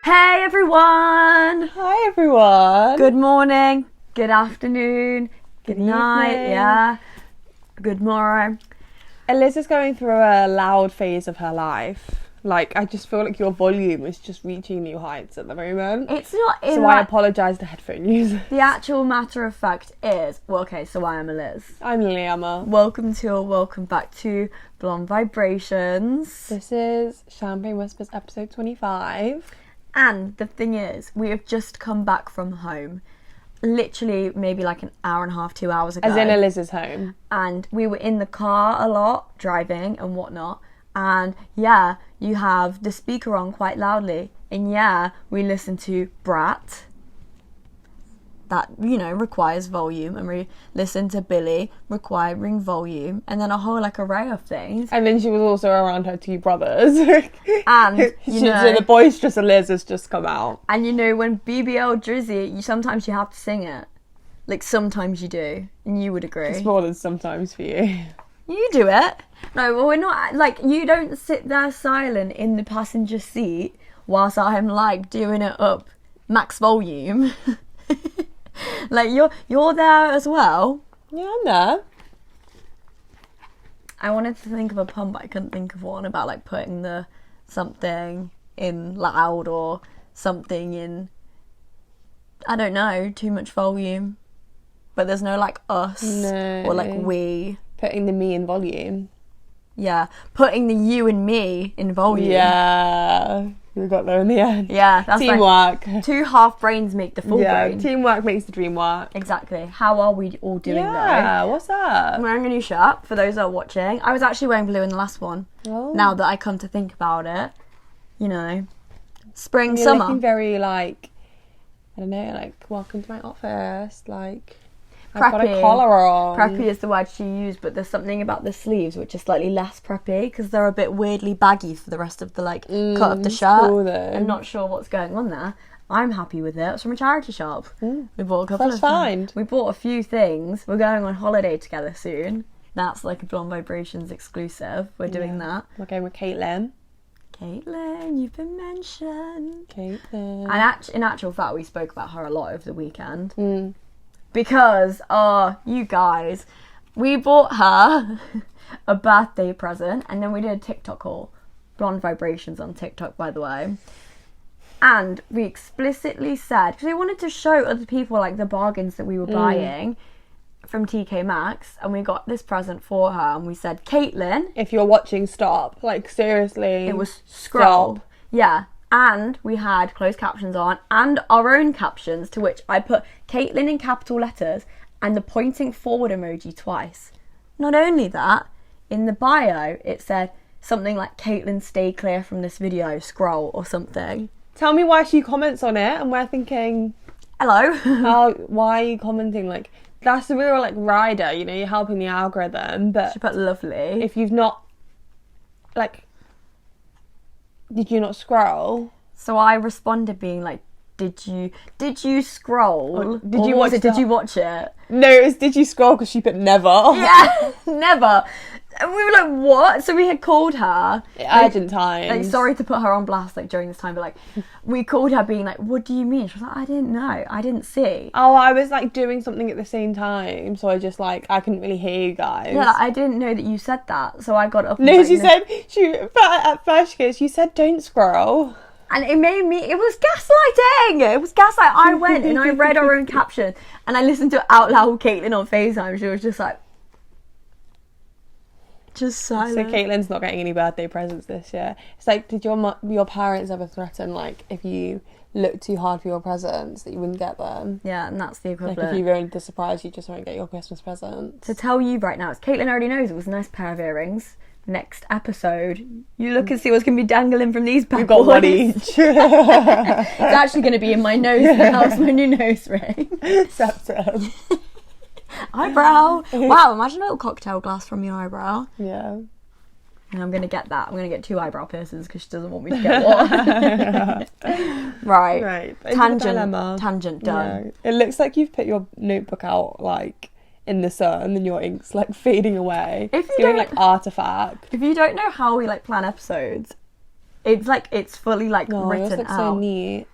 Hey everyone! Hi everyone! Good morning, good afternoon, good night, evening. yeah, good morrow. Eliz is going through a loud phase of her life. Like, I just feel like your volume is just reaching new heights at the moment. It's not in So I apologise to headphone users. The actual matter of fact is, well, okay, so I am Eliz. I'm Lilyemma. Welcome back to Blonde Vibrations. This is Champagne Whispers episode 25. And the thing is, we have just come back from home. Literally maybe like an hour and a half, 2 hours ago. As in Eliz's home. And we were in the car a lot, driving and whatnot. And yeah, you have the speaker on quite loudly. And yeah, we listen to Brat. That, you know, requires volume. And we listen to Billy, requiring volume. And then a whole, like, array of things. And then she was also around her two brothers. And, you know... So the boisterous Eliz has just come out. And, you know, when BBL Drizzy, sometimes you have to sing it. Like, sometimes you do. And you would agree. It's more than sometimes for you. You do it. No, well, we're not... Like, you don't sit there silent in the passenger seat whilst I'm, like, doing it up max volume. Like, you're there as well. Yeah, I'm there. I wanted to think of a pun, but I couldn't think of one about, like, putting the something in loud or something in, I don't know, too much volume. But there's no, like, us or, like, we. Putting the me in volume. Yeah, putting the you and me in volume. Yeah, we got there in the end. Yeah, that's teamwork. Like, two half brains make the full brain. Teamwork makes the dream work. Exactly. How are we all doing though? Yeah, what's up? I'm wearing a new shirt for those that are watching. I was actually wearing blue in the last one. Oh. Now that I come to think about it, you know, spring, You're summer. looking very like, I don't know, like welcome to my office, like. Preppy. I've got a collar on. Preppy is the word she used, but there's something about the sleeves which is slightly less preppy because they're a bit weirdly baggy for the rest of the cut of the shirt. Cool, I'm not sure what's going on there. I'm happy with it. It's from a charity shop. We bought a couple Fresh of find. We bought a few things. We're going on holiday together soon. That's like a Blonde Vibrations exclusive. We're doing that. We're going with Caitlin. Caitlin, you've been mentioned. Caitlin. And in actual fact, we spoke about her a lot over the weekend. Because, you guys, we bought her a birthday present and then we did a TikTok haul. Blonde Vibrations on TikTok, by the way. And we explicitly said, because we wanted to show other people, like, the bargains that we were buying from TK Maxx. And we got this present for her and we said, Caitlin. If you're watching, stop. Like, seriously. It was scroll. Stop. Yeah. And we had closed captions on and our own captions, to which I put Caitlin in capital letters and the pointing forward emoji twice. Not only that, in the bio it said something like, Caitlin, stay clear from this video, scroll, or something. Tell me why she comments on it and we're thinking, hello. why are you commenting? Like, that's the real, like, rider, you know, you're helping the algorithm, but She put lovely. if you've not, like, did you not scroll? So I responded being like, did you scroll? Did you watch it? No, it was did you scroll because she put never. Yeah, never. And we were like, what? So we had called her. Urgent times. Like, sorry to put her on blast, like, during this time, but, like, we called her being like, what do you mean? She was like, I didn't know. I didn't see. Oh, I was, like, doing something at the same time, so I just, like, I couldn't really hear you guys. Yeah, I didn't know that you said that, so I got up. No, she said, at first she said, don't scroll. And it was gaslighting. It was gaslight. I went and I read our own caption and I listened to it out loud with Caitlin on FaceTime. She was just like, just silent. So Caitlin's not getting any birthday presents this year. It's like, did your parents ever threaten, like, if you looked too hard for your presents that you wouldn't get them? Yeah, and that's the equivalent. Like, if you ruined the surprise, you just won't get your Christmas presents. To tell you right now, Caitlin already knows it was a nice pair of earrings. Next episode, you look and see what's going to be dangling from these bad We've got boys. one each. It's actually going to be in my nose now. It's my new nose ring. Septum. Eyebrow. Wow, imagine a little cocktail glass from your eyebrow. Yeah. And I'm going to get that. I'm going to get 2 eyebrow piercings because she doesn't want me to get one. Right. Tangent done. Yeah. It looks like you've put your notebook out, like, in the sun and your ink's, like, fading away. It's doing, like, artifact. If you don't know how we, like, plan episodes, it's fully like No, written yours looks out. so neat.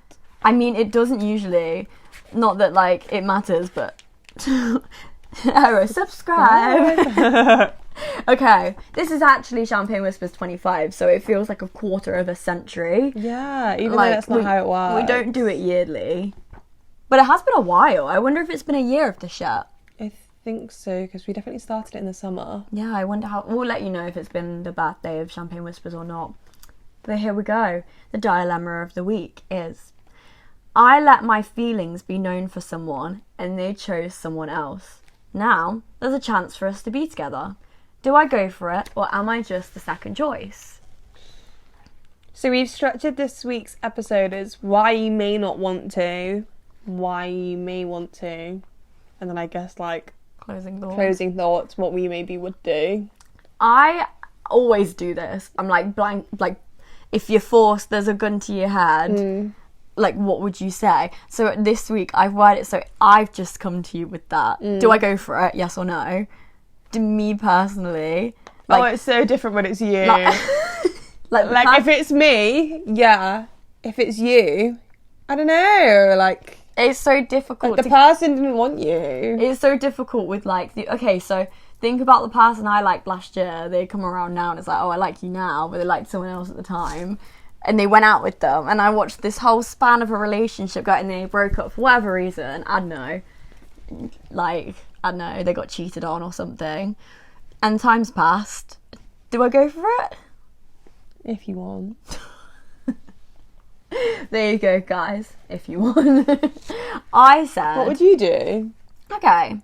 I mean, it doesn't usually. Not that like it matters, but Arrow, subscribe. Okay, this is actually Champagne Whispers 25, so it feels like a quarter of a century. Yeah, even Like, though that's not how it works. We don't do it yearly. But it has been a while. I wonder if it's been a year of the shit. I think so, because we definitely started it in the summer. Yeah, I wonder how... We'll let you know if it's been the birthday of Champagne Whispers or not. But here we go. The dilemma of the week is... I let my feelings be known for someone, and they chose someone else. Now, there's a chance for us to be together. Do I go for it, or am I just the second choice? So we've structured this week's episode as why you may not want to, why you may want to, and then I guess like Closing thoughts, what we maybe would do. I always do this. I'm like blank, like if you're forced, there's a gun to your head. Like, what would you say? So this week I've worded it so I've just come to you with that. Do I go for it? Yes or no? To me personally, like, it's so different when it's you. Like if it's me, yeah. If it's you, I don't know. Like, it's so difficult. the person didn't want you. It's so difficult with like so think about the person I liked last year. They come around now and it's like, oh, I like you now, but they liked someone else at the time. And they went out with them, and I watched this whole span of a relationship go, and they broke up for whatever reason. I don't know. Like, I don't know, they got cheated on or something. And time's passed. Do I go for it? If you want. There you go, guys. If you want. I said... What would you do? Okay.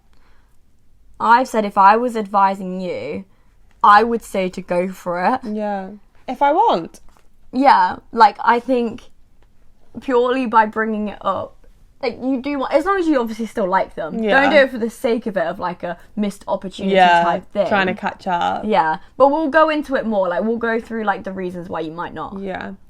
I've said if I was advising you, I would say to go for it. Yeah. If I want. Yeah, like, I think purely by bringing it up, like, you do want, as long as you obviously still like them. Yeah. Don't do it for the sake of it, of like a missed opportunity type thing. Trying to catch up. Yeah, but we'll go into it more. Like, we'll go through like the reasons why you might not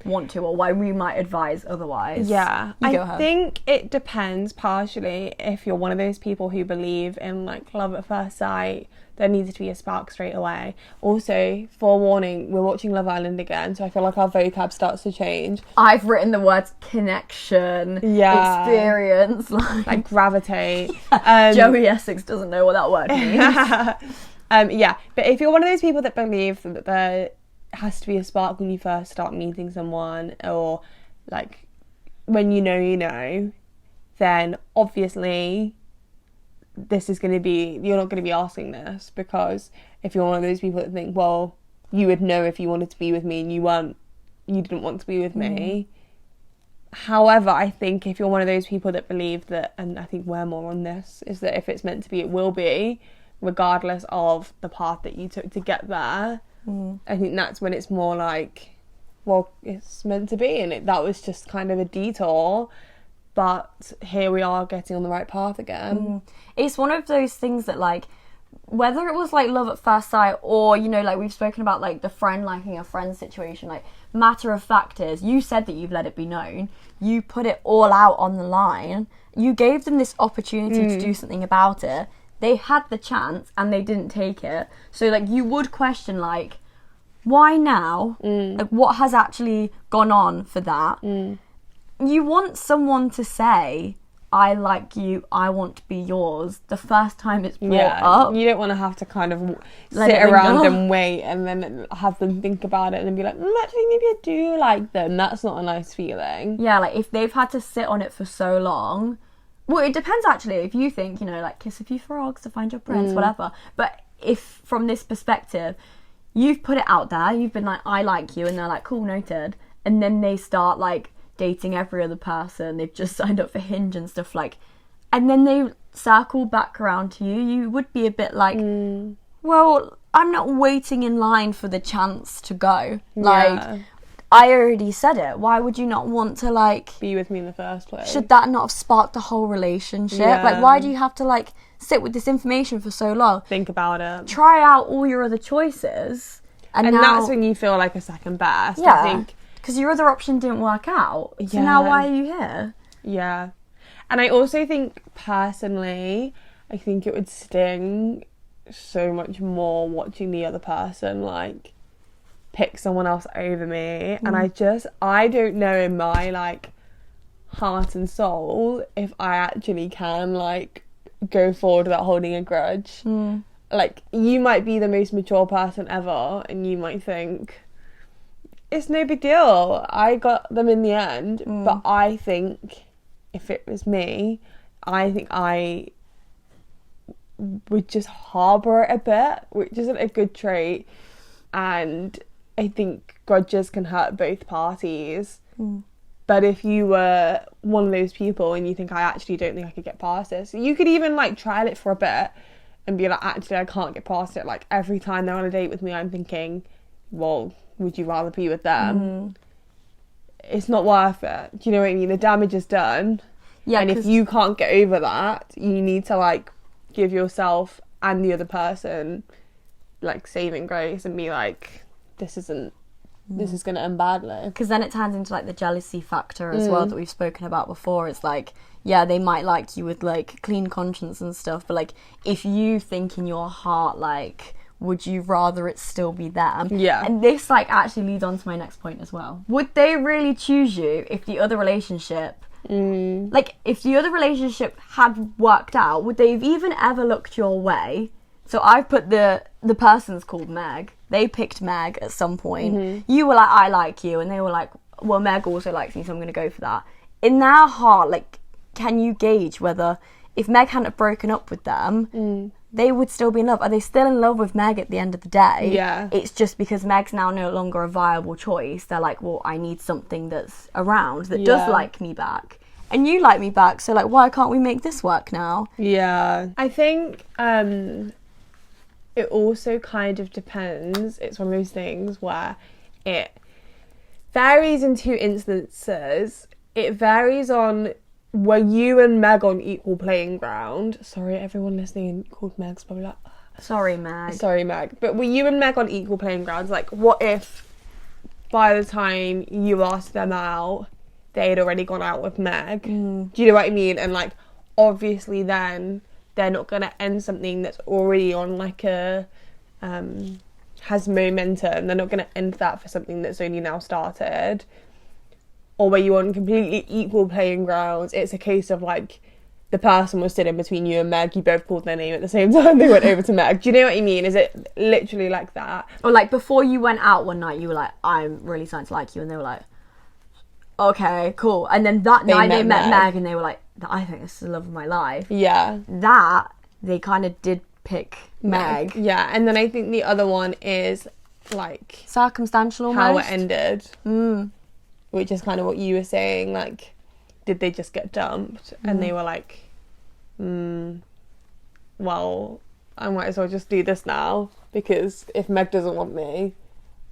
want to, or why we might advise otherwise. Yeah, I think it depends partially if you're one of those people who believe in like love at first sight. There needs to be a spark straight away. Also, forewarning, we're watching Love Island again, so I feel like our vocab starts to change. I've written the words connection, experience, like gravitate. Joey Essex doesn't know what that word means. Yeah, but if you're one of those people that believe that there has to be a spark when you first start meeting someone, or like when you know, then obviously this is going to be, you're not going to be asking this, because if you're one of those people that think, well, you would know if you wanted to be with me and you didn't want to be with me. However, I think if you're one of those people that believe that, and I think we're more on this, is that if it's meant to be, it will be, regardless of the path that you took to get there. I think that's when it's more like, well, it's meant to be, and that was just kind of a detour. But here we are getting on the right path again. It's one of those things that, like, whether it was, like, love at first sight or, you know, like, we've spoken about, like, the friend liking a friend situation, like, matter of fact is, you said that you've let it be known. You put it all out on the line. You gave them this opportunity to do something about it. They had the chance and they didn't take it. So, like, you would question, like, why now? Like, what has actually gone on for that? You want someone to say, I like you, I want to be yours, the first time it's brought up. You don't want to have to kind of sit around and wait and then have them think about it and then be like, actually, maybe I do like them. That's not a nice feeling. Yeah, like, if they've had to sit on it for so long... Well, it depends, actually. If you think, you know, like, kiss a few frogs to find your prince, whatever. But if, from this perspective, you've put it out there, you've been like, I like you, and they're like, cool, noted. And then they start, like, dating every other person, they've just signed up for Hinge and stuff, like, and then they circle back around to you, you would be a bit like, well, I'm not waiting in line for the chance to go. Like, I already said it. Why would you not want to, like... be with me in the first place? Should that not have sparked the whole relationship? Yeah. Like, why do you have to, like, sit with this information for so long? Think about it. Try out all your other choices. And now, that's when you feel like a second best. Yeah. I think... because your other option didn't work out. So now why are you here? Yeah. And I also think, personally, I think it would sting so much more watching the other person, like, pick someone else over me. And I don't know in my, like, heart and soul if I actually can, like, go forward without holding a grudge. Like, you might be the most mature person ever, and you might think, it's no big deal, I got them in the end. But I think if it was me, I think I would just harbour it a bit, which isn't a good trait. And I think grudges can hurt both parties. But if you were one of those people and you think, I actually don't think I could get past this, you could even, like, trial it for a bit and be like, actually, I can't get past it. Like, every time they're on a date with me, I'm thinking, well, would you rather be with them? It's not worth it. Do you know what I mean? The damage is done. Yeah. And if you can't get over that, you need to, like, give yourself and the other person, like, saving grace and be like, this is going to end badly. Because then it turns into, like, the jealousy factor as well that we've spoken about before. It's like, yeah, they might like you with, like, clean conscience and stuff, but, like, if you think in your heart, like, would you rather it still be them? Yeah. And this, like, actually leads on to my next point as well. Would they really choose you if the other relationship, like, if the other relationship had worked out, would they have even ever looked your way? So I've put the person's called Meg. They picked Meg at some point. You were like, I like you. And they were like, well, Meg also likes me, so I'm going to go for that. In their heart, like, can you gauge whether, if Meg hadn't broken up with them, they would still be in love? Are they still in love with Meg at the end of the day? Yeah. It's just because Meg's now no longer a viable choice. They're like, well, I need something that's around that does like me back. And you like me back, so, like, why can't we make this work now? Yeah. I think it also kind of depends. It's one of those things where it varies in two instances. It varies on, were you and Meg on equal playing ground? Sorry, everyone listening called Meg's probably like, sorry, Meg. Sorry, Meg. But were you and Meg on equal playing grounds? Like, what if by the time you asked them out, they had already gone out with Meg? Do you know what I mean? And, like, obviously then they're not going to end something that's already on, like, a has momentum. They're not going to end that for something that's only now started. Or were you on completely equal playing grounds? It's a case of, like, the person was sitting between you and Meg, you both called their name at the same time, they went over to Meg. Do you know what I mean? Is it literally like that? Or, like, before you went out one night, you were like, I'm really starting to like you, and they were like, okay, cool. And then that night they met Meg, and they were like, I think this is the love of my life. Yeah. That, they kind of did pick Meg. Yeah, and then I think the other one is, like, circumstantial almost. How it ended. Which is kind of what you were saying, like, did they just get dumped? And they were like, well, I might as well just do this now, because if Meg doesn't want me,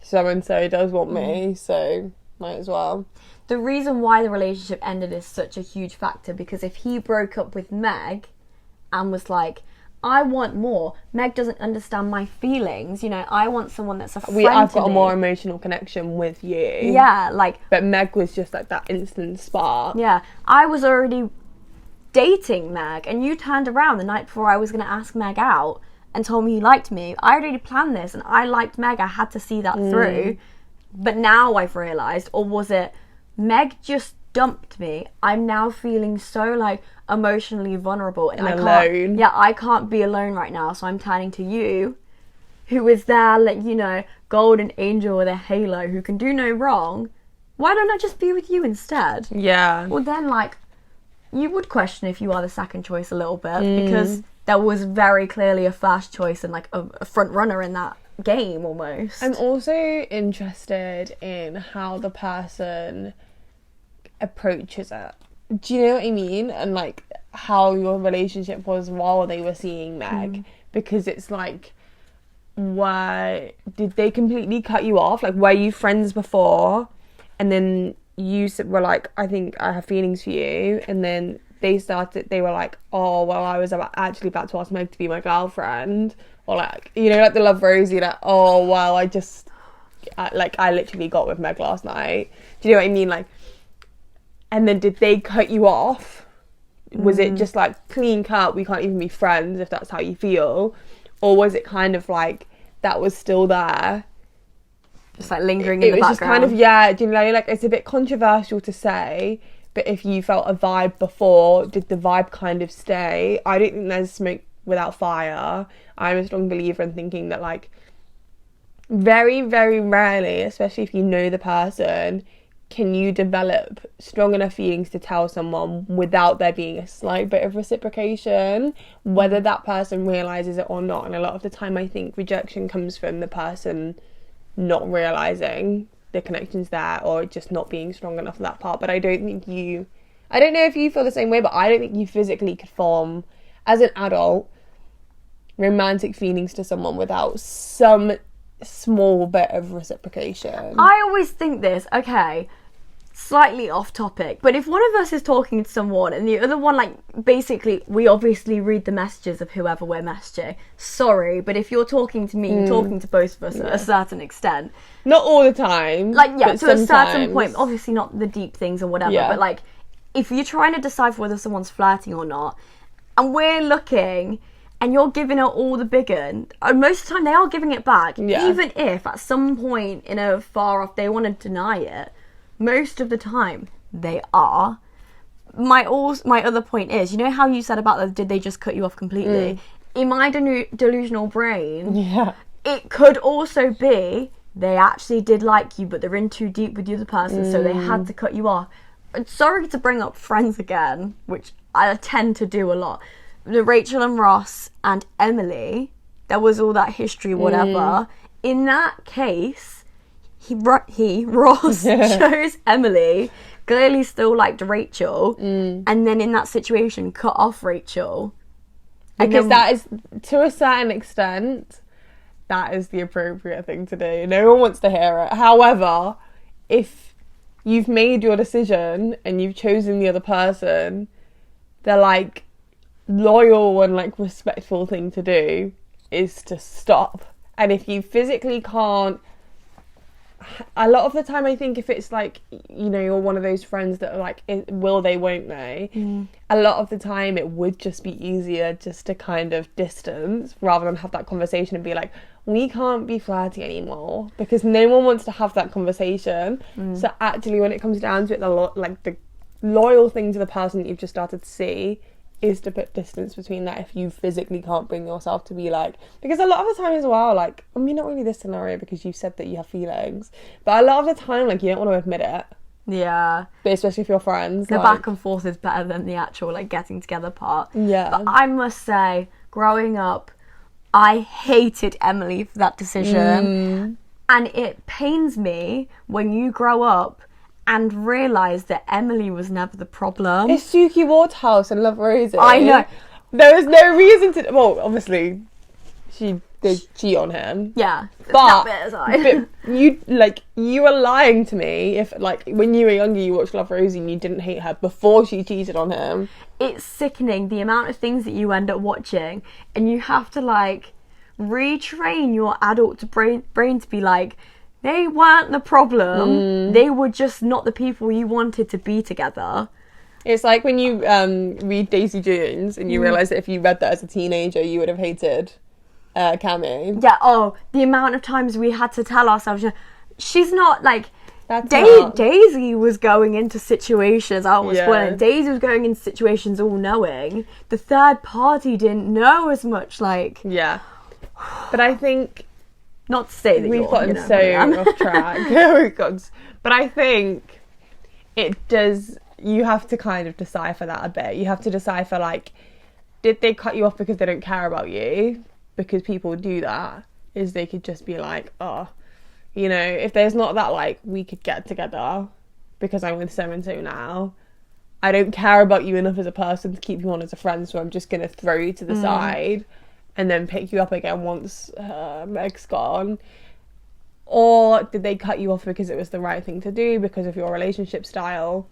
so-and-so does want me, so might as well. The reason why the relationship ended is such a huge factor, because if he broke up with Meg and was like, I want more, Meg doesn't understand my feelings, you know, I want someone that's a friend I've got a more emotional connection with you. Yeah, like... But Meg was just, like, that instant spark. Yeah, I was already dating Meg, and you turned around the night before I was going to ask Meg out and told me you liked me. I already planned this, and I liked Meg, I had to see that through. But now I've realised, or was it, Meg just dumped me, I'm now feeling so, like, emotionally vulnerable and alone. I can't be alone right now, so I'm turning to you, who is there, like, you know, golden angel with a halo who can do no wrong. Why don't I just be with you instead? Yeah. Well, then, like, you would question if you are the second choice a little bit, because there was very clearly a first choice and, like, a front runner in that game almost. I'm also interested in how the person approaches it. Do you know what I mean? And, like, how your relationship was while they were seeing Meg. Because it's like, why did they completely cut you off? Like, were you friends before? And then you were like, I think I have feelings for you. And then they were like, oh, well, I was actually about to ask Meg to be my girlfriend. Or, like, you know, like the Love Rosie, like, oh, well, I literally got with Meg last night. Do you know what I mean? Like, and then did they cut you off? Was it just, like, clean cut, we can't even be friends if that's how you feel? Or was it kind of like, that was still there, Just like lingering in the background. It was just kind of, yeah, do you know, like it's a bit controversial to say, but if you felt a vibe before, did the vibe kind of stay? I don't think there's smoke without fire. I'm a strong believer in thinking that, like, very, very rarely, especially if you know the person, can you develop strong enough feelings to tell someone without there being a slight bit of reciprocation, whether that person realises it or not. And a lot of the time I think rejection comes from the person not realising the connection's there, or just not being strong enough for that part. But I don't know if you feel the same way, but I don't think you physically could form, as an adult, romantic feelings to someone without some small bit of reciprocation. I always think this, okay, slightly off topic, but if one of us is talking to someone and the other one, like, basically, we obviously read the messages of whoever we're messaging. Sorry, but if you're talking to me, you're talking to both of us at a certain extent. Not all the time. Like, yeah, to sometimes. a certain point, obviously not the deep things or whatever, but, like, if you're trying to decipher whether someone's flirting or not, and we're looking and you're giving it all the big un, and most of the time they are giving it back, even if at some point in a far off they want to deny it, most of the time they are. My other point is, you know how you said about did they just cut you off completely? In my delusional brain, it could also be they actually did like you, but they're in too deep with the other person, so they had to cut you off. Sorry to bring up Friends again, which I tend to do a lot. The Rachel and Ross and Emily, there was all that history, whatever. In that case, Ross chose Emily, clearly still liked Rachel, and then in that situation cut off Rachel. Because that is, to a certain extent, that is the appropriate thing to do. No one wants to hear it. However, if you've made your decision and you've chosen the other person, they're like, loyal and like respectful thing to do is to stop. And if you physically can't, a lot of the time I think if it's like, you know, you're one of those friends that are like, will they, won't they, a lot of the time it would just be easier just to kind of distance rather than have that conversation and be like, we can't be flirty anymore, because no one wants to have that conversation. So actually when it comes down to it, the loyal thing to the person that you've just started to see is to put distance between that if you physically can't bring yourself to be like, because a lot of the time as well, like, I mean, not really this scenario because you said that you have feelings, but a lot of the time, like, you don't want to admit it. Yeah. But especially if you're friends. The like, back and forth is better than the actual, like, getting together part. Yeah. But I must say, growing up, I hated Emily for that decision. And it pains me when you grow up and realise that Emily was never the problem. It's Suki Waterhouse and Love Rosie. I know. There was no reason to... Well, obviously, she did cheat on him. Yeah. But, but you were lying to me if, like, when you were younger, you watched Love Rosie and you didn't hate her before she cheated on him. It's sickening, the amount of things that you end up watching, and you have to, like, retrain your adult brain to be like, they weren't the problem. They were just not the people you wanted to be together. It's like when you read Daisy Jones and you realise that if you read that as a teenager, you would have hated Cammy. Yeah, the amount of times we had to tell ourselves, she's not, like... That's Daisy was going into situations, Daisy was going into situations all knowing. The third party didn't know as much, like... Yeah. But I think... Not to say that we've gotten off track. But I think it does... You have to kind of decipher that a bit. You have to decipher, like, did they cut you off because they don't care about you? Because people do that. Is they could just be like, oh, you know, if there's not that, like, we could get together because I'm with so-and-so now. I don't care about you enough as a person to keep you on as a friend, so I'm just going to throw you to the side and then pick you up again once Meg's gone. Or did they cut you off because it was the right thing to do because of your relationship style?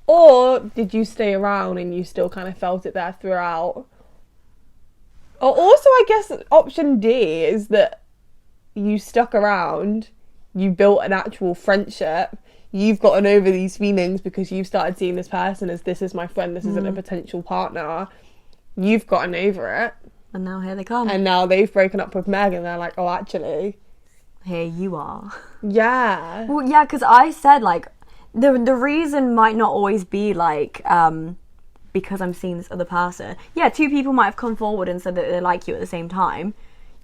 Or did you stay around and you still kind of felt it there throughout? Or also, I guess, option D is that you stuck around, you built an actual friendship, you've gotten over these feelings because you've started seeing this person as, this is my friend, this isn't a potential partner. You've gotten over it. And now here they come. And now they've broken up with Meg and they're like, oh, actually, here you are. Yeah. Well, yeah, because I said, like, the reason might not always be, like, because I'm seeing this other person. Yeah, two people might have come forward and said that they like you at the same time.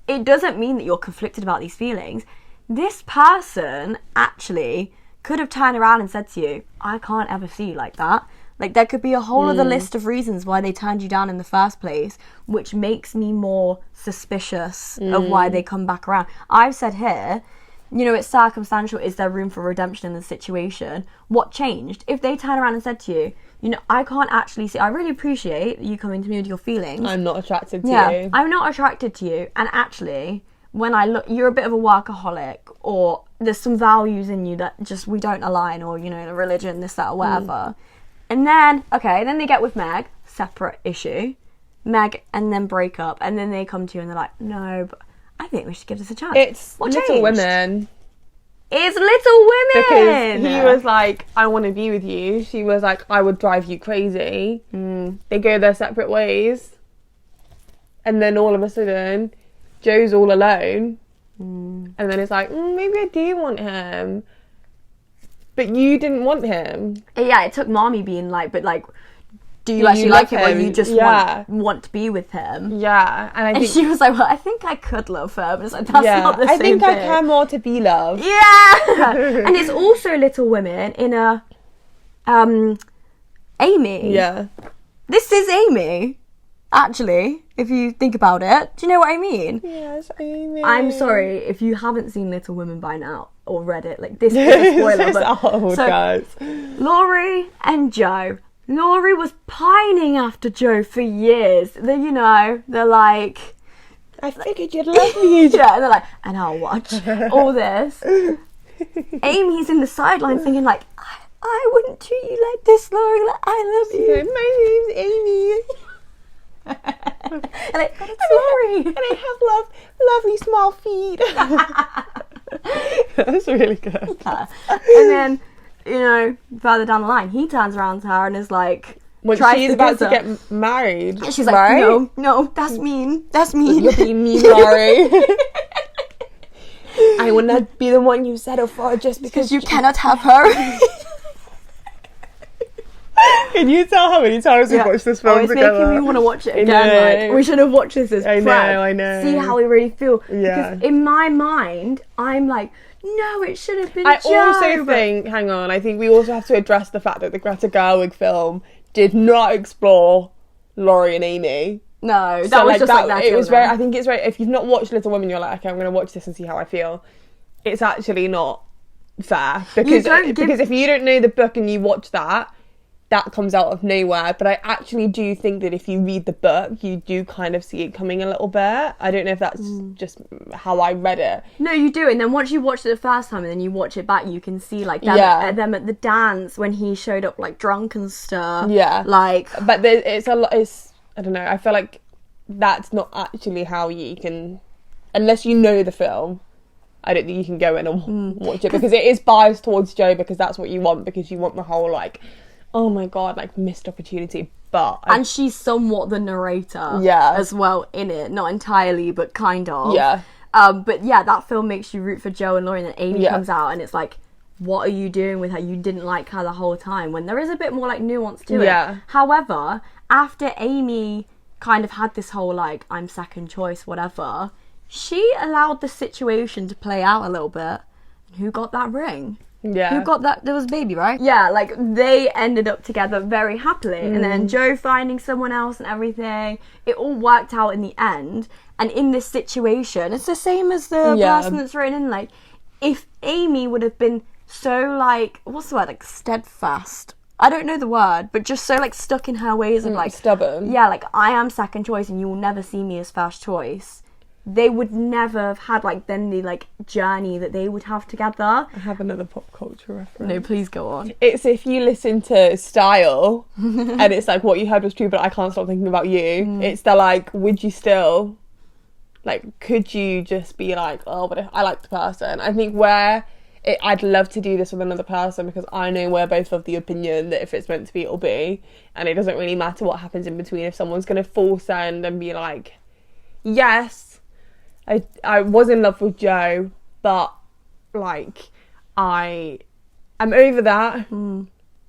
It doesn't mean that you're conflicted about these feelings. This person actually could have turned around and said to you, I can't ever see you like that. Like, there could be a whole other list of reasons why they turned you down in the first place, which makes me more suspicious of why they come back around. I've said here, you know, it's circumstantial. Is there room for redemption in the situation? What changed? If they turn around and said to you, you know, I can't actually see, I really appreciate you coming to me with your feelings. I'm not attracted to you. I'm not attracted to you. And actually, when I look, you're a bit of a workaholic, or there's some values in you that just we don't align, or, you know, the religion, this, that, or whatever. And then, okay, then they get with Meg, separate issue. Meg, and then break up. And then they come to you and they're like, no, but I think we should give this a chance. It's what Little changed? Women. It's Little Women! Because he was like, I want to be with you. She was like, I would drive you crazy. They go their separate ways. And then all of a sudden, Joe's all alone. And then it's like, maybe I do want him. But you didn't want him. Yeah, it took Mommy being like, but like, do you actually like him, or you just want to be with him? Yeah. And she was like, well, I think I could love her. But it's like, that's not the same thing. I care more to be loved. Yeah! And it's also Little Women in a Amy. Yeah. This is Amy, actually, if you think about it. Do you know what I mean? Yes, Amy. I'm sorry if you haven't seen Little Women by now or read it. Like, this is a spoiler. But guys. Laurie and Joe. Laurie was pining after Joe for years. They're like, I figured you'd love me. Yeah, and they're like, and I'll watch all this. Amy's in the sidelines thinking like, I wouldn't treat you like this, Laurie. Like, I love you. My name's Amy. And like, but it's Laurie. And I have lovely small feet. That's really good. And then, you know, further down the line, he turns around to her and is like, when she's about to get married, and she's like, right? No, that's mean. That's mean. You're being mean, Laurie. I will not be the one you settle for just because you cannot have her. Can you tell how many times we've watched this film together? It's making me want to watch it again. Like, we should have watched this as prep. I know. See how we really feel. Yeah. Because in my mind, I'm like, no, it should have been Joe. Also think, hang on, I think we also have to address the fact that the Greta Gerwig film did not explore Laurie and Amy. No, that was just like that. It was very, I think it's very, if you've not watched Little Women, you're like, okay, I'm going to watch this and see how I feel. It's actually not fair. Because if you don't know the book and you watch that comes out of nowhere. But I actually do think that if you read the book, you do kind of see it coming a little bit. I don't know if that's just how I read it. No, you do. And then once you watch it the first time and then you watch it back, you can see like them at the dance when he showed up like drunk and stuff. Yeah. Like, but it's a lot. I don't know. I feel like that's not actually how you can, unless you know the film. I don't think you can go in and watch it because it is biased towards Joe because that's what you want, because you want the whole like, oh my god, like missed opportunity. And she's somewhat the narrator as well in it, not entirely but kind of. But yeah, that film makes you root for Joe and Laurie, and then Amy comes out and it's like, what are you doing with her? You didn't like her the whole time, when there is a bit more like nuance to it. However, after Amy kind of had this whole like, I'm second choice, whatever, she allowed the situation to play out a little bit. Who got that ring? Yeah. Who got that? There was a baby, right? Yeah, like they ended up together very happily. And then Joe finding someone else and everything. It all worked out in the end. And in this situation, it's the same as the person that's written in, like, if Amy would have been so like, what's the word? Like steadfast. I don't know the word, but just so like stuck in her ways of like stubborn. Yeah, like I am second choice and you will never see me as first choice. They would never have had like then the like journey that they would have together. I have another pop culture reference. No, please go on. It's if you listen to Style and it's like what you heard was true, but I can't stop thinking about you. It's the like, would you still like, could you just be like, oh, but I like the person? I think I'd love to do this with another person because I know we're both of the opinion that if it's meant to be, it'll be, and it doesn't really matter what happens in between. If someone's going to full send and be like, yes, I was in love with Joe, but like I am over that.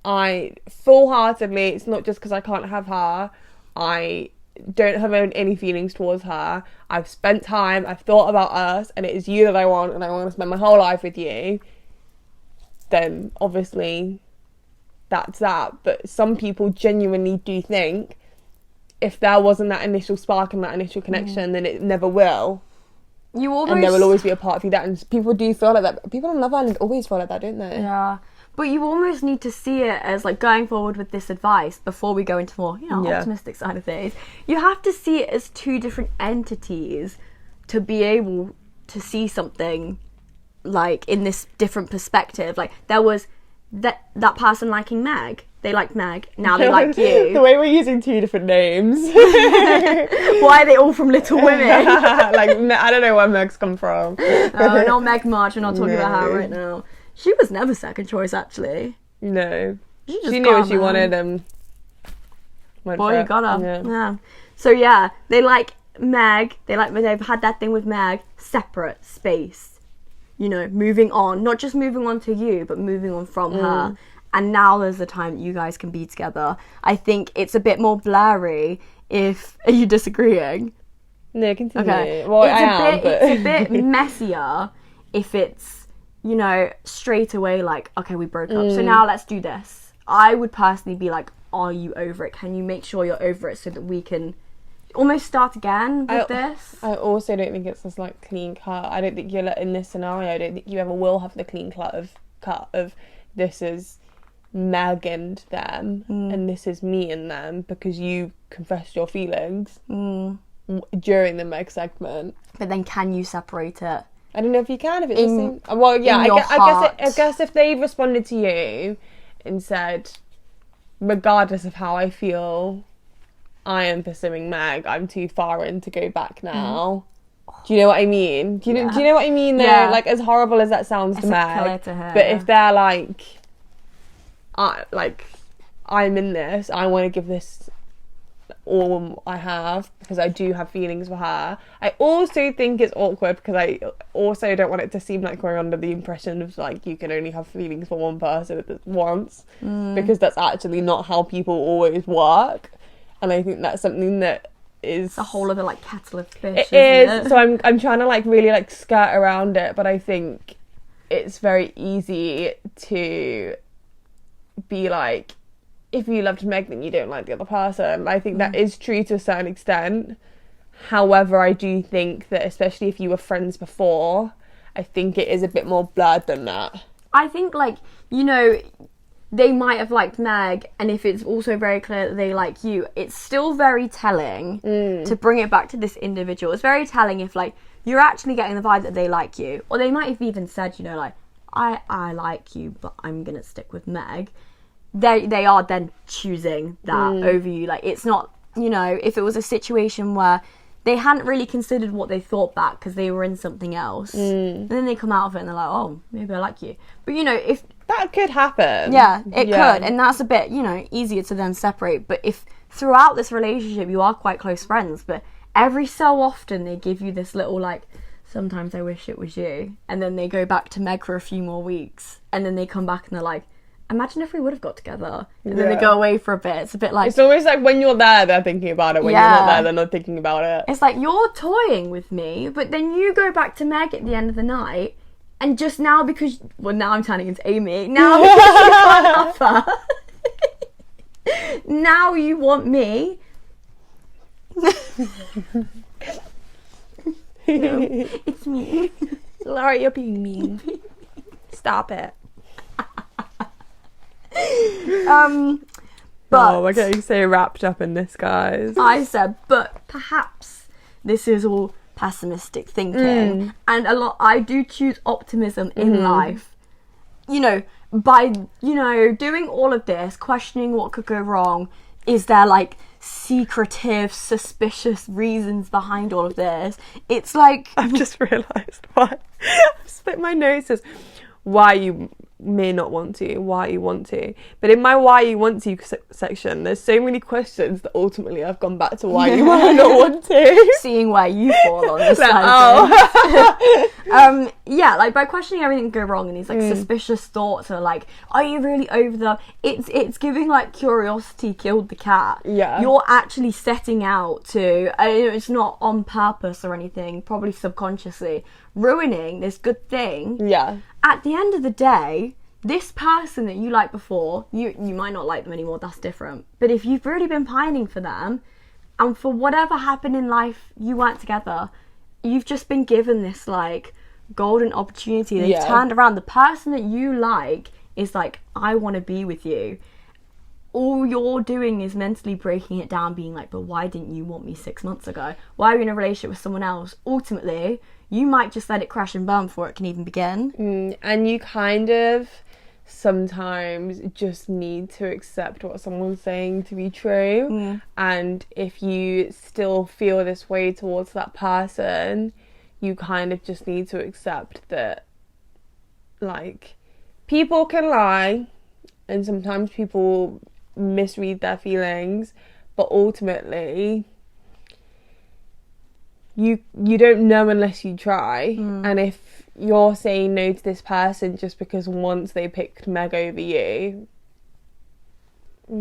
I full-heartedly, it's not just because I can't have her, I don't have any feelings towards her. I've spent time, I've thought about us, and it is you that I want, and I want to spend my whole life with you. Then obviously that's that. But some people genuinely do think if there wasn't that initial spark and that initial connection, then it never will. And there will always be a part of you that, and people do feel like that. People on Love Island always feel like that, don't they? Yeah. But you almost need to see it as, like, going forward with this advice before we go into more, optimistic side of things. You have to see it as two different entities to be able to see something, like, in this different perspective. Like, there was that person liking Meg. They liked Meg. Now they like you. The way we're using two different names. Why are they all from Little Women? Like, I don't know where Meg's come from. Oh, not Meg March. We're not talking about her right now. She was never second choice, actually. No. She knew what she wanted and boy, you got her. Yeah. So, yeah, they like Meg. They've had that thing with Meg. Separate space. You know, moving on. Not just moving on to you, but moving on from her. And now there's the time that you guys can be together. I think it's a bit more blurry if... Are you disagreeing? No, continue. Okay. Well, It's a bit messier if it's, you know, straight away like, okay, we broke up, so now let's do this. I would personally be like, are you over it? Can you make sure you're over it so that we can almost start again with this? I also don't think it's this, like, clean cut. I don't think in this scenario, I don't think you ever will have the clean cut of this is Meg and them and this is me and them, because you confessed your feelings during the Meg segment. But then can you separate it? I don't know if you can, if it's the same. Well, yeah, I guess if they responded to you and said, regardless of how I feel, I am pursuing Meg, I'm too far in to go back now. Do you know what I mean? Do you know what I mean though? Yeah. Like, as horrible as that sounds to Meg, but if they're like, I'm in this, I want to give this all I have because I do have feelings for her. I also think it's awkward because I also don't want it to seem like we're under the impression of, like, you can only have feelings for one person at once, because that's actually not how people always work. And I think that's something that is a whole other, like, kettle of fish. It is. So I'm trying to, like, really, like, skirt around it, but I think it's very easy to be like, if you loved Meg, then you don't like the other person. I think that is true to a certain extent. However, I do think that, especially if you were friends before, I think it is a bit more blurred than that. I think, like, you know, they might have liked Meg, and if it's also very clear that they like you, it's still very telling to bring it back to this individual. It's very telling if, like, you're actually getting the vibe that they like you. Or they might have even said, you know, like, I like you, but I'm going to stick with Meg. They are then choosing that over you. Like, it's not, you know, if it was a situation where they hadn't really considered what they thought back because they were in something else, and then they come out of it and they're like, oh, maybe I like you. But, you know, if... That could happen. Yeah, it could. And that's a bit, you know, easier to then separate. But if throughout this relationship you are quite close friends, but every so often they give you this little, like, sometimes I wish it was you. And then they go back to Meg for a few more weeks. And then they come back and they're like, imagine if we would have got together. And then they go away for a bit. It's a bit like... It's always like when you're there, they're thinking about it. When you're not there, they're not thinking about it. It's like, you're toying with me, but then you go back to Meg at the end of the night, and just now because... Well, now I'm turning into Amy. Now because you can't have her. Now you want me. No, it's me. Laurie, you're being mean. Stop it. But we're getting so wrapped up in this, guys. I said, but perhaps this is all pessimistic thinking, and I do choose optimism in life. You know, by, you know, doing all of this, questioning what could go wrong, is there, like, secretive, suspicious reasons behind all of this? It's like... I've just realised why. I've split my noses. Why you may not want to, why you want to. But in my why you want to section, there's so many questions that ultimately I've gone back to why you might not want to. Seeing where you fall on this side of things. Yeah, like by questioning everything that go wrong and these like suspicious thoughts are like, are you really over them? It's giving like curiosity killed the cat. Yeah. You're actually setting out to, it's not on purpose or anything, probably subconsciously, ruining this good thing. Yeah. At the end of the day, this person that you liked before, you might not like them anymore, that's different. But if you've really been pining for them, and for whatever happened in life, you weren't together, you've just been given this, like, golden opportunity. They've turned around. The person that you like is like, I want to be with you. All you're doing is mentally breaking it down, being like, but why didn't you want me 6 months ago? Why are you in a relationship with someone else? Ultimately, you might just let it crash and burn before it can even begin. And you kind of sometimes just need to accept what someone's saying to be true. And if you still feel this way towards that person, you kind of just need to accept that, like, people can lie and sometimes people misread their feelings, but ultimately you don't know unless you try. And if you're saying no to this person just because once they picked Meg over you, I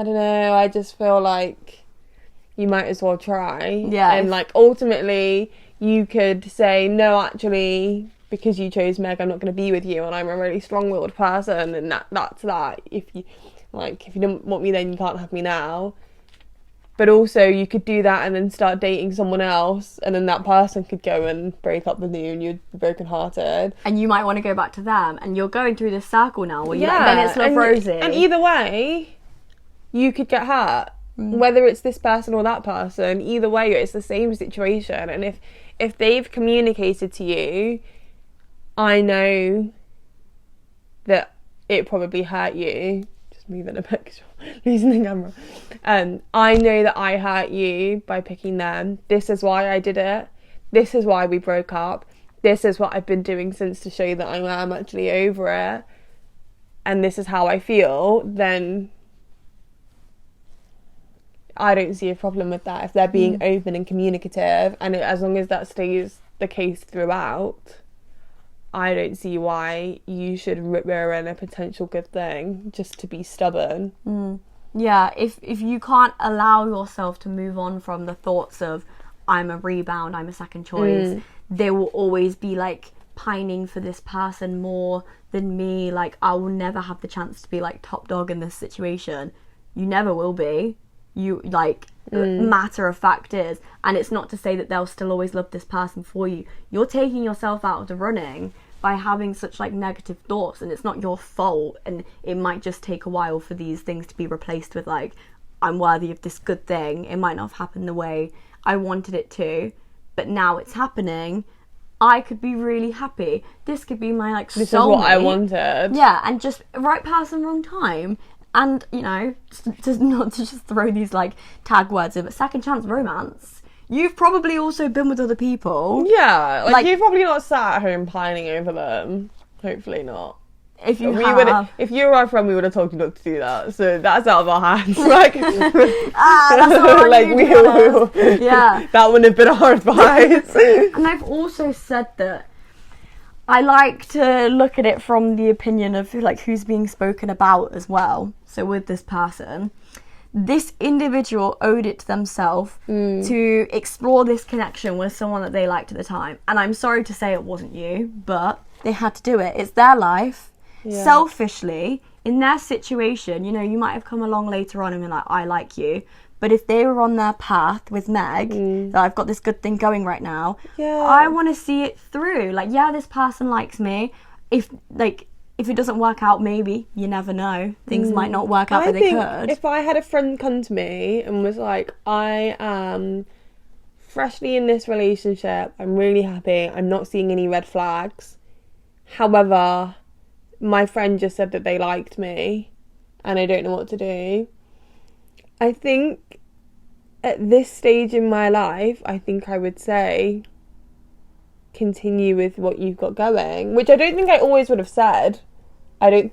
don't know, I just feel like you might as well try. And like ultimately you could say, no, actually, because you chose Meg, I'm not going to be with you, and I'm a really strong-willed person, and that's that. If you don't want me then, you can't have me now. But also you could do that and then start dating someone else, and then that person could go and break up with you and you'd be brokenhearted. And you might want to go back to them, and you're going through this circle now where then it's love rosy. And either way, you could get hurt. Whether it's this person or that person, either way, it's the same situation. And if they've communicated to you, I know that it probably hurt you. Just moving a picture, losing the camera. I know that I hurt you by picking them. This is why I did it. This is why we broke up. This is what I've been doing since to show you that I am actually over it. And this is how I feel. Then I don't see a problem with that if they're being open and communicative, and as long as that stays the case throughout, I don't see why you should ruin a potential good thing just to be stubborn. Yeah, if you can't allow yourself to move on from the thoughts of I'm a rebound, I'm a second choice, they will always be like pining for this person more than me. Like, I will never have the chance to be like top dog in this situation. You never will be. You like matter of fact is, and it's not to say that they'll still always love this person for you. You're taking yourself out of the running by having such like negative thoughts, and it's not your fault, and it might just take a while for these things to be replaced with like, I'm worthy of this good thing. It might not have happened the way I wanted it to, but now it's happening. I could be really happy. This could be my like soulmate. This is what I wanted. Yeah, and just right person, wrong time. And, you know, not to just throw these, like, tag words in, but second chance romance. You've probably also been with other people. Yeah, like you've probably not sat at home pining over them. Hopefully not. If you if you were our friend, we would have told you not to do that. So that's out of our hands. Like, that's all like we yeah, that wouldn't have been our advice. And I've also said that I like to look at it from the opinion of like who's being spoken about as well. So with this person, this individual owed it to themselves to explore this connection with someone that they liked at the time. And I'm sorry to say it wasn't you, but they had to do it. It's their life. Yeah. Selfishly, in their situation, you know, you might have come along later on and been like, I like you. But if they were on their path with Meg, that I've got this good thing going right now, I want to see it through. Like, yeah, this person likes me. If it doesn't work out, maybe, you never know. Things might not work out, but they could. If I had a friend come to me and was like, I am freshly in this relationship, I'm really happy, I'm not seeing any red flags. However, my friend just said that they liked me and I don't know what to do. I think at this stage in my life, I think I would say, continue with what you've got going, which I don't think I always would have said. I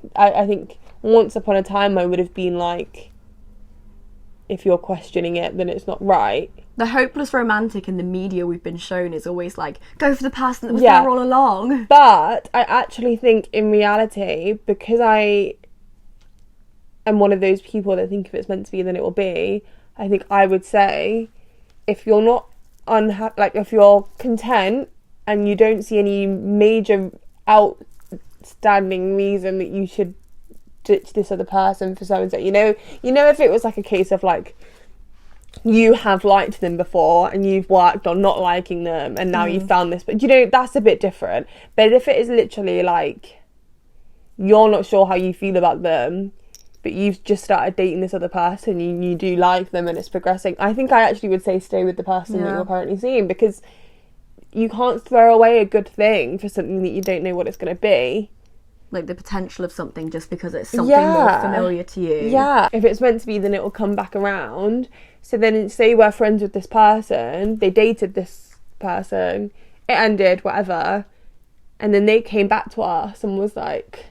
think once upon a time I would have been like, if you're questioning it, then it's not right. The hopeless romantic in the media we've been shown is always like, go for the person that was there all along. But I actually think in reality, because I am one of those people that think if it's meant to be, then it will be, I think I would say, if you're not unhappy, like if you're content and you don't see any major outstanding reason that you should ditch this other person for so and so, you know if it was like a case of like, you have liked them before and you've worked on not liking them and now you've found this, but that's a bit different. But if it is literally like, you're not sure how you feel about them, but you've just started dating this other person, you do like them and it's progressing, I think I actually would say stay with the person that you're currently seeing, because you can't throw away a good thing for something that you don't know what it's going to be. Like the potential of something just because it's something more familiar to you. Yeah. If it's meant to be, then it will come back around. So then say we're friends with this person, they dated this person, it ended, whatever, and then they came back to us and was like,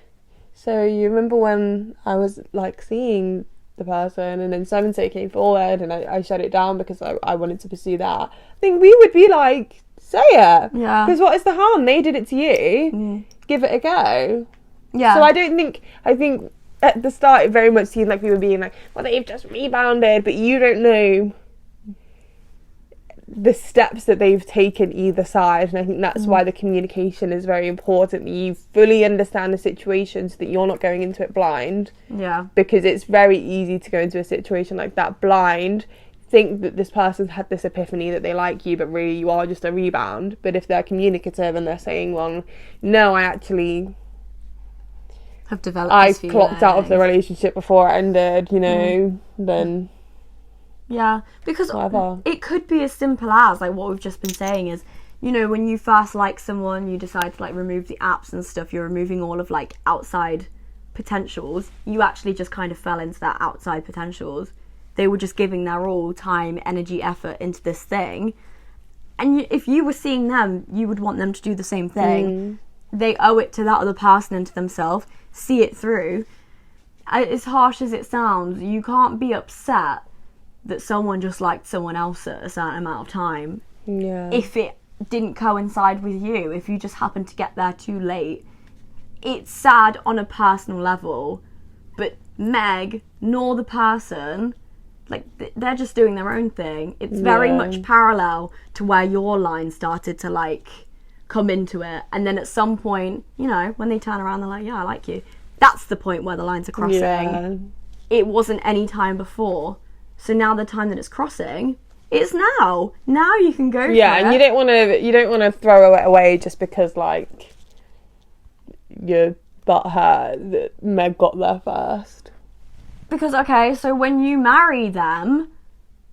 so you remember when I was like seeing the person and then so-and-so came forward and I shut it down because I wanted to pursue that. I think we would be like, say it. Yeah. Because what is the harm? They did it to you. Give it a go. Yeah. So I think at the start it very much seemed like we were being like, well, they've just rebounded, but you don't know the steps that they've taken either side, and I think that's why the communication is very important, that you fully understand the situation so that you're not going into it blind. Yeah. Because it's very easy to go into a situation like that blind, think that this person's had this epiphany that they like you, but really you are just a rebound. But if they're communicative and they're saying, well, no, I actually have developed I clocked out of the relationship before it ended, then because whatever. It could be as simple as like what we've just been saying is, when you first like someone, you decide to like remove the apps and stuff, you're removing all of like outside potentials. You actually just kind of fell into that outside potentials. They were just giving their all time, energy, effort into this thing, and if you were seeing them, you would want them to do the same thing. They owe it to that other person and to themselves. See it through. As harsh as it sounds, you can't be upset that someone just liked someone else at a certain amount of time. Yeah. If it didn't coincide with you, if you just happened to get there too late, it's sad on a personal level. But Meg, nor the person, like they're just doing their own thing. It's very much parallel to where your line started to like come into it, and then at some point, when they turn around, they're like, yeah, I like you. That's the point where the lines are crossing. It wasn't any time before, so now the time that it's crossing, it's now you can go for it. And you don't want to throw it away just because like you're butthurt that Meg got there first. Because so when you marry them,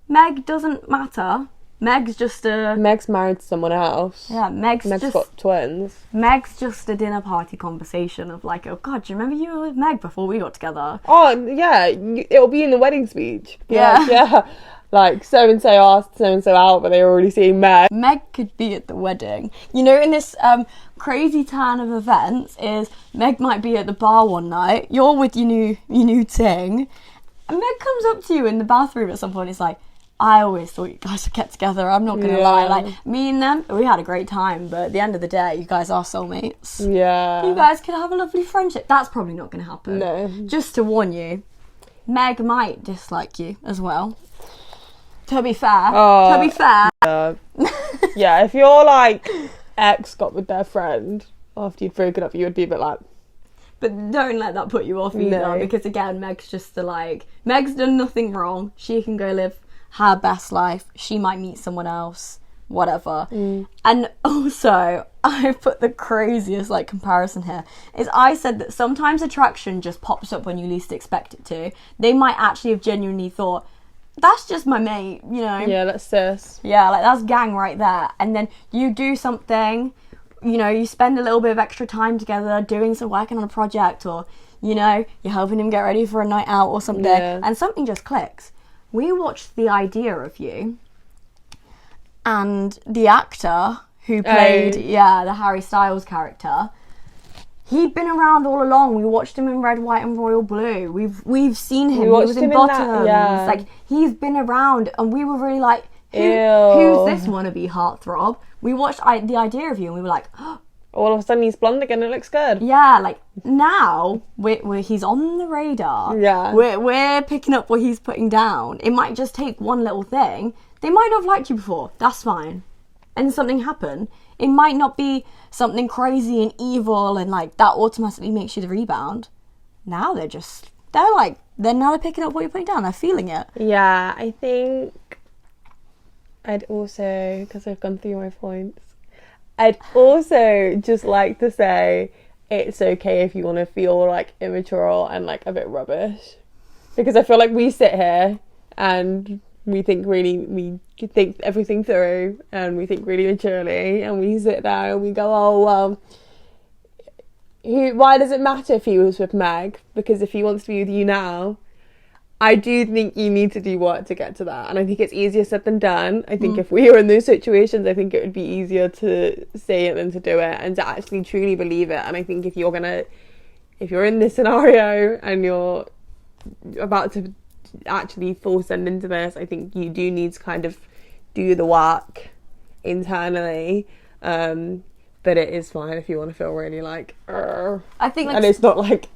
Meg doesn't matter. Meg's married to someone else. Yeah, Meg's got twins. Meg's just a dinner party conversation of like, oh God, do you remember you were with Meg before we got together? Oh, yeah, it'll be in the wedding speech. Yeah. Like, so-and-so asked so-and-so out, but they were already seeing Meg. Meg could be at the wedding. In this crazy turn of events is Meg might be at the bar one night, you're with your new ting, and Meg comes up to you in the bathroom at some point, it's like, I always thought you guys would get together, I'm not going to lie. Like, me and them, we had a great time, but at the end of the day, you guys are soulmates. Yeah. You guys could have a lovely friendship. That's probably not going to happen. No. Just to warn you, Meg might dislike you as well. To be fair. Yeah, if your, like, ex got with their friend after you'd broken up, you would be a bit like... But don't let that put you off either, because again, Meg's just Meg's done nothing wrong. She can go live her best life. She might meet someone else, whatever. And also, I put the craziest like comparison here, is I said that sometimes attraction just pops up when you least expect it to. They might actually have genuinely thought, that's just my mate, Yeah, that's sis. Yeah, like that's gang right there. And then you do something, you spend a little bit of extra time together working on a project, or, you're helping him get ready for a night out or something, and something just clicks. We watched The Idea of You, and the actor who played the Harry Styles character. He'd been around all along. We watched him in Red, White and Royal Blue. We've seen him. He was in Bottoms. Like, he's been around, and we were really like, who's this wannabe heartthrob? We watched The Idea of You, and we were like, oh. All of a sudden he's blonde again. It looks good. Yeah, like now he's on the radar. Yeah, we're picking up what he's putting down. It might just take one little thing. They might not have liked you before. That's fine. And something happened. It might not be something crazy and evil and like that automatically makes you the rebound. Now they're picking up what you're putting down. They're feeling it. Yeah, I think I'd also, because I've gone through my points, I'd also just like to say it's okay if you want to feel like immature and like a bit rubbish, because I feel like we sit here and we think everything through and we think really maturely, and we sit there and we go, oh well, why does it matter if he was with Meg? Because if he wants to be with you now, I do think you need to do work to get to that, and I think it's easier said than done. I think if we were in those situations, I think it would be easier to say it than to do it, and to actually truly believe it. And I think if you're in this scenario and you're about to actually full send into this, I think you do need to kind of do the work internally. But it is fine if you want to feel really like, I think, and it's not like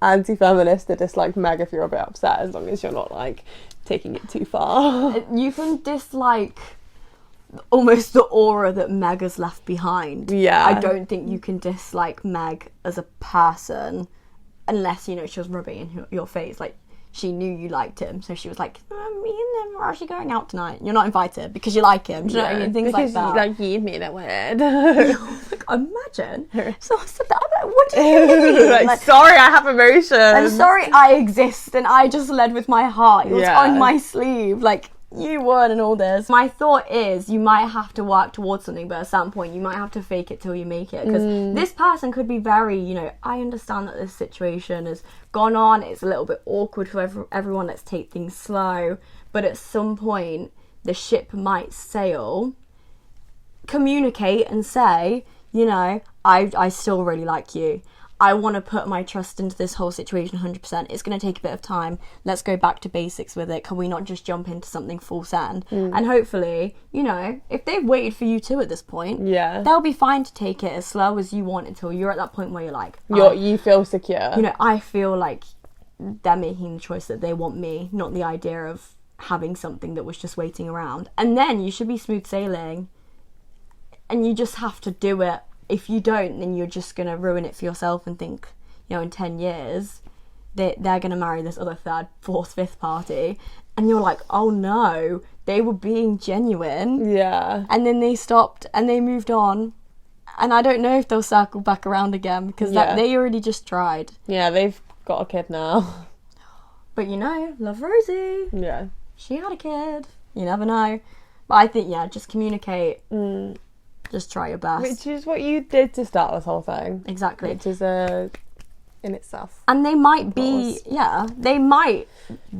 anti-feminist to dislike Meg if you're a bit upset, as long as you're not like taking it too far. You can dislike almost the aura that Meg has left behind. Yeah, I don't think you can dislike Meg as a person unless, you know, she was rubbing in your face. Like, she knew you liked him, so she was like, me and him are actually going out tonight. You're not invited because you like him. Do you know what I mean? Things like that. Like, you made it weird. Like, imagine. So I said that. I'm like, what do you mean? like, sorry, I have emotions. I'm sorry I exist and I just led with my heart. It was on my sleeve. Like, you weren't in all this. My thought is you might have to work towards something, but at some point you might have to fake it till you make it, because this person could be very, you know, I understand that this situation has gone on, it's a little bit awkward for everyone, let's take things slow, but at some point the ship might sail. Communicate and say, you know, I still really like you. I want to put my trust into this whole situation 100%. It's going to take a bit of time. Let's go back to basics with it. Can we not just jump into something full send? And hopefully, you know, if they've waited for you too at this point, they'll be fine to take it as slow as you want until you're at that point where you're like, you feel secure. You know, I feel like they're making the choice that they want me, not the idea of having something that was just waiting around. And then you should be smooth sailing, and you just have to do it. If you don't, then you're just going to ruin it for yourself and think, you know, in 10 years, they're going to marry this other third, fourth, fifth party. And you're like, oh no, they were being genuine. Yeah. And then they stopped and they moved on. And I don't know if they'll circle back around again, because they already just tried. Yeah, they've got a kid now. But you know, love Rosie. Yeah. She had a kid. You never know. But I think, just communicate. Just try your best. Which is what you did to start this whole thing. Exactly. Which is in itself. And they might be, they might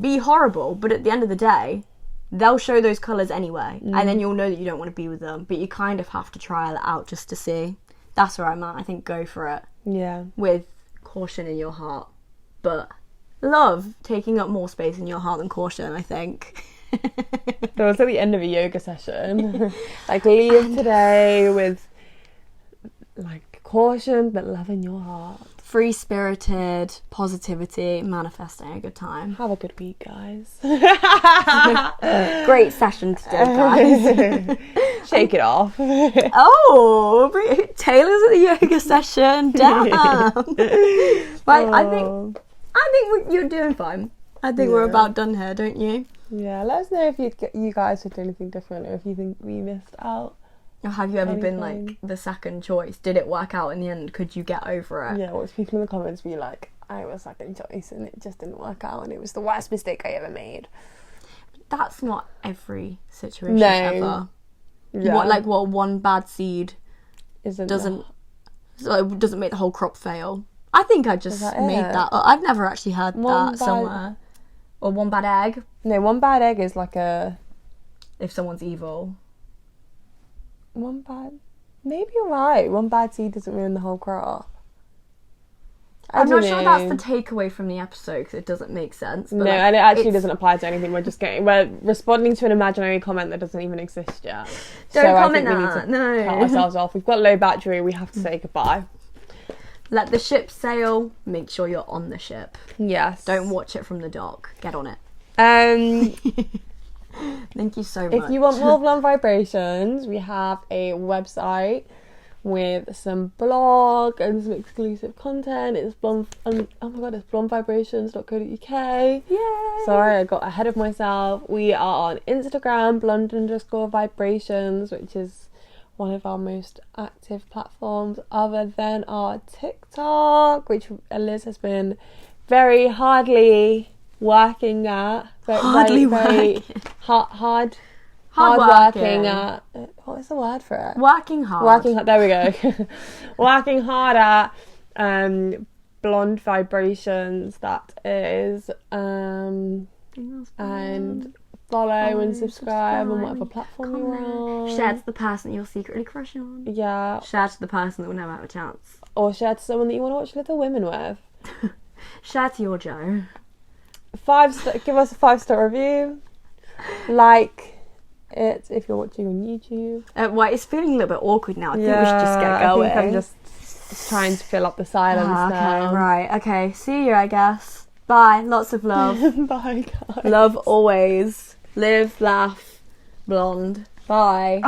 be horrible, but at the end of the day, they'll show those colours anyway. And then you'll know that you don't want to be with them. But you kind of have to trial it out just to see. That's where I'm at. I think go for it. Yeah. With caution in your heart. But love taking up more space in your heart than caution, I think. That was at the end of a yoga session. Like, leave today with like caution but love in your heart. Free-spirited, positivity, manifesting a good time. Have a good week, guys. Great session today, guys. Shake it off. Oh, Taylor's at the yoga session. Damn. But I think you're doing fine. I think we're about done here, don't you? Yeah, let us know if you guys would do anything different, or if you think we missed out. Or have you ever been like the second choice? Did it work out in the end? Could you get over it? Yeah, watch people in the comments be like, I was second choice and it just didn't work out and it was the worst mistake I ever made. That's not every situation ever. Yeah. What one bad seed doesn't make the whole crop fail. I think I just made that up. I've never actually heard that somewhere. Or one bad egg. No, one bad egg is like if someone's evil. Maybe you're right. One bad seed doesn't ruin the whole crop. I'm not sure that's the takeaway from the episode because it doesn't make sense. But no, like, and it actually doesn't apply to anything. We're responding to an imaginary comment that doesn't even exist yet. Don't comment I think that. we need to cut ourselves off. We've got low battery. We have to say goodbye. Let the ship sail. Make sure you're on the ship. Yes. Don't watch it from the dock. Get on it. Thank you so much. If you want more Blonde Vibrations, we have a website with some blog and some exclusive content. It's blondevibrations.co.uk. Yay! Sorry, I got ahead of myself. We are on Instagram, blonde_vibrations, which is one of our most active platforms other than our TikTok, which Eliz has been very hardly working at. Hard working at. What is the word for it? Working hard. There we go. Working hard at Blonde Vibrations. That is. And follow and subscribe on whatever platform you're on. Share to the person you're secretly crushing on. Yeah. Share to the person that will never have a chance. Or share to someone that you want to watch Little Women with. Share to your Joe. Give us a 5-star review. Like it if you're watching on YouTube. Well, it's feeling a little bit awkward now. I think we should just get going. I think I'm just trying to fill up the silence now. Okay, right. Okay, see you, I guess. Bye. Lots of love. Bye, guys. Love always. Live, laugh, blonde. Bye.